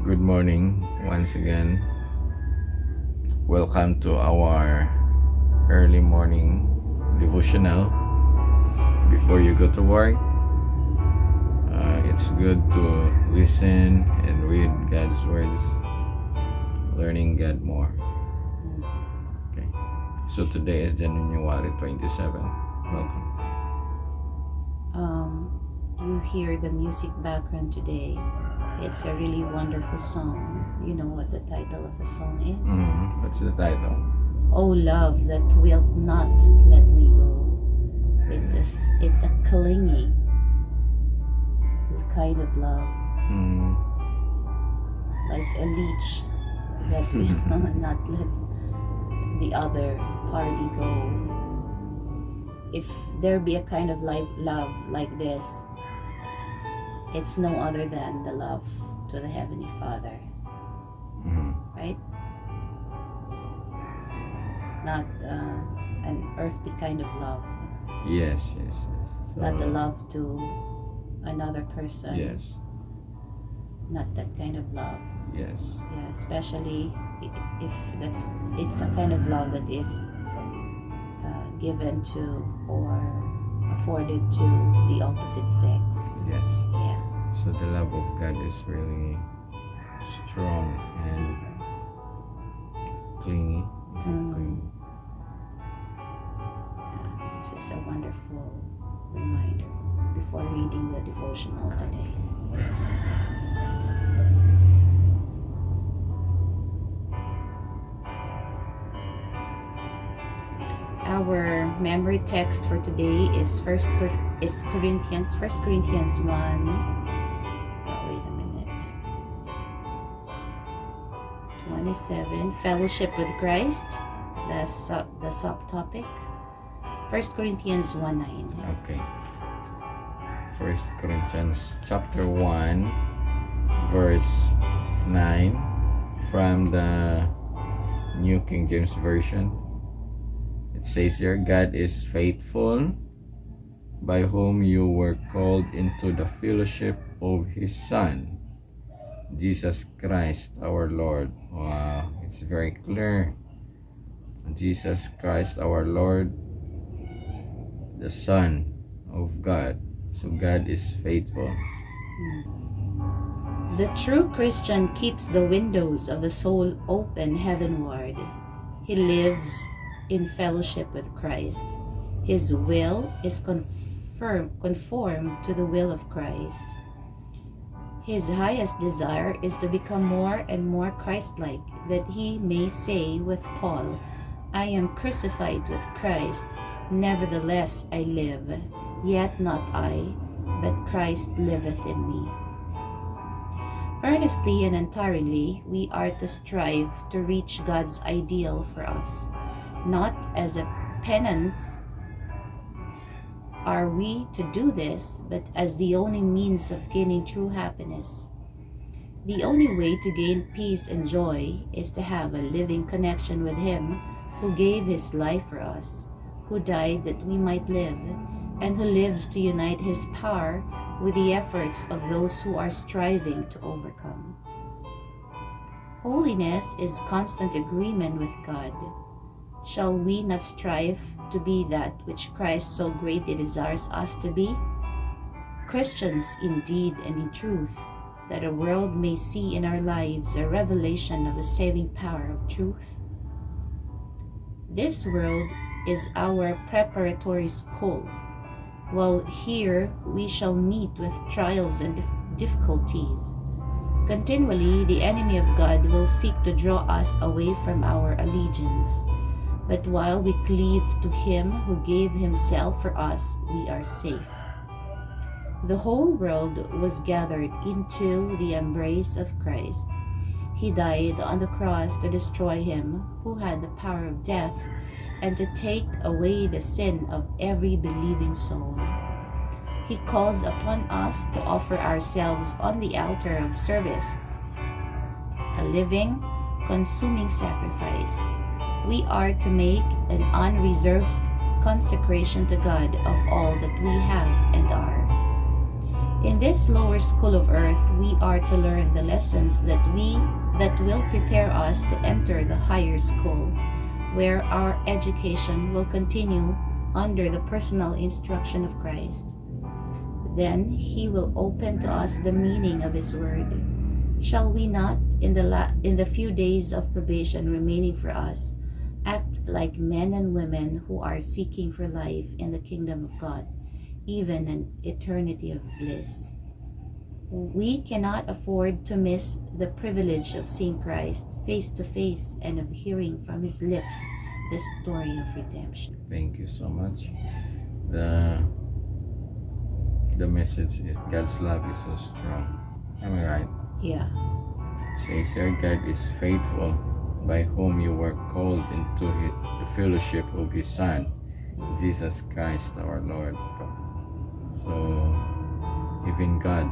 Good morning once again. Welcome to our early morning devotional. Before you go to work, it's good to listen and read God's words, learning God more. Okay. So today is January 27. Welcome. You hear the music background today. It's a really wonderful song. You know what the title of the song is? What's the title? Oh love that wilt not let me go. It's a clingy kind of love, like a leech that will not let the other party go. If there be a kind of love like this, it's no other than the love to the Heavenly Father, right? Not an earthly kind of love. Yes. So, not the love to another person. Yes. Not that kind of love. Yes. Yeah, especially if it's a kind of love that is given to or afforded to the opposite sex. Yes. Yeah. So the love of God is really strong and clingy. Is it clingy? This is a wonderful reminder before reading the devotional today. Yes. Our memory text for today is First Corinthians 1. Wait a minute. 27. Fellowship with Christ. The subtopic. 1 Corinthians 1:9. Okay. 1 Corinthians chapter 1 verse 9 from the New King James Version. It says here, God is faithful, by whom you were called into the fellowship of His Son, Jesus Christ our Lord. Wow, it's very clear. Jesus Christ our Lord, the Son of God. So God is faithful. The true Christian keeps the windows of the soul open heavenward. He lives in fellowship with Christ. His will is conformed to the will of Christ. His highest desire is to become more and more Christlike, that he may say with Paul, I am crucified with Christ, nevertheless I live, yet not I, but Christ liveth in me. Earnestly and untiringly, we are to strive to reach God's ideal for us. Not as a penance are we to do this, but as the only means of gaining true happiness. The only way to gain peace and joy is to have a living connection with Him who gave His life for us, who died that we might live, and who lives to unite His power with the efforts of those who are striving to overcome. Holiness is constant agreement with God. Shall we not strive to be that which Christ so greatly desires us to be? Christians indeed and in truth, that the world may see in our lives a revelation of the saving power of truth. This world is our preparatory school. While here we shall meet with trials and difficulties. Continually, the enemy of God will seek to draw us away from our allegiance. But while we cleave to Him who gave Himself for us, we are safe. The whole world was gathered into the embrace of Christ. He died on the cross to destroy him who had the power of death and to take away the sin of every believing soul. He calls upon us to offer ourselves on the altar of service, a living, consuming sacrifice. We are to make an unreserved consecration to God of all that we have and are. In this lower school of earth, we are to learn the lessons that will prepare us to enter the higher school, where our education will continue under the personal instruction of Christ. Then he will open to us the meaning of his word. Shall we not, in the few days of probation remaining for us, act like men and women who are seeking for life in the kingdom of God, even an eternity of bliss? We cannot afford to miss the privilege of seeing Christ face to face and of hearing from his lips the story of redemption. Thank you so much. The message is God's love is so strong. Am I right? Yeah. Says here, God is faithful, by whom you were called into the fellowship of his Son, Jesus Christ our Lord. So, even God,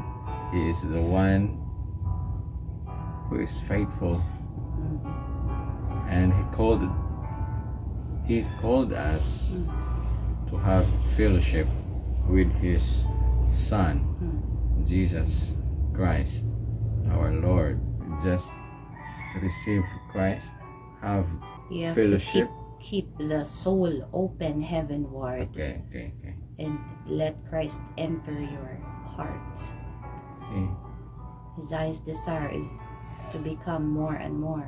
he is the one who is faithful, and he called us to have fellowship with his Son, Jesus Christ our Lord. Just receive Christ, have You have fellowship. to keep the soul open heavenward. Okay. And let Christ enter your heart. See, His highest desire is to become more and more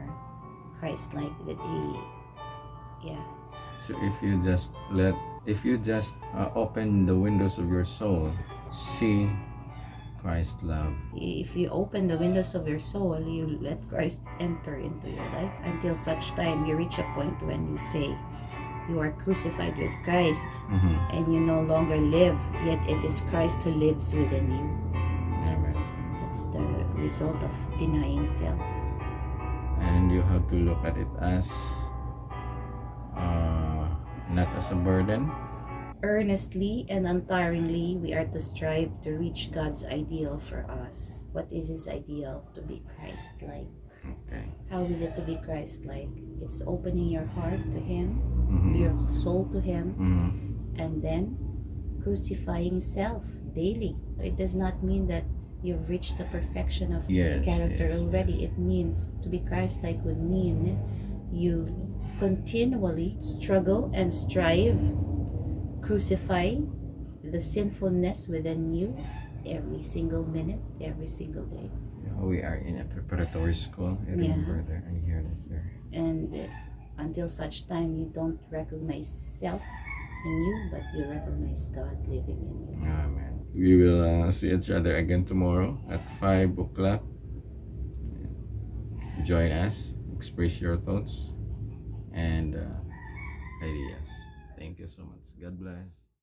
Christ-like, that so if you just open the windows of your soul, see Christ's love. If you open the windows of your soul, you let Christ enter into your life until such time you reach a point when you say you are crucified with Christ, and you no longer live, yet it is Christ who lives within you. Amen. That's the result of denying self. And you have to look at it as not as a burden. Earnestly and untiringly, we are to strive to reach God's ideal for us. What is his ideal? To be Christ-like. Okay. How is it to be Christ-like? It's opening your heart to him, your soul to him, and then crucifying self daily. It does not mean that you've reached the perfection of the character already. It means to be Christ-like would mean you continually struggle and strive, crucify the sinfulness within you every single minute, every single day. We are in a preparatory school. I remember there. I hear that there. And until such time you don't recognize self in you, but you recognize God living in you. Amen. We will see each other again tomorrow at 5 o'clock. Join us, express your thoughts and ideas. Thank you so much. God bless.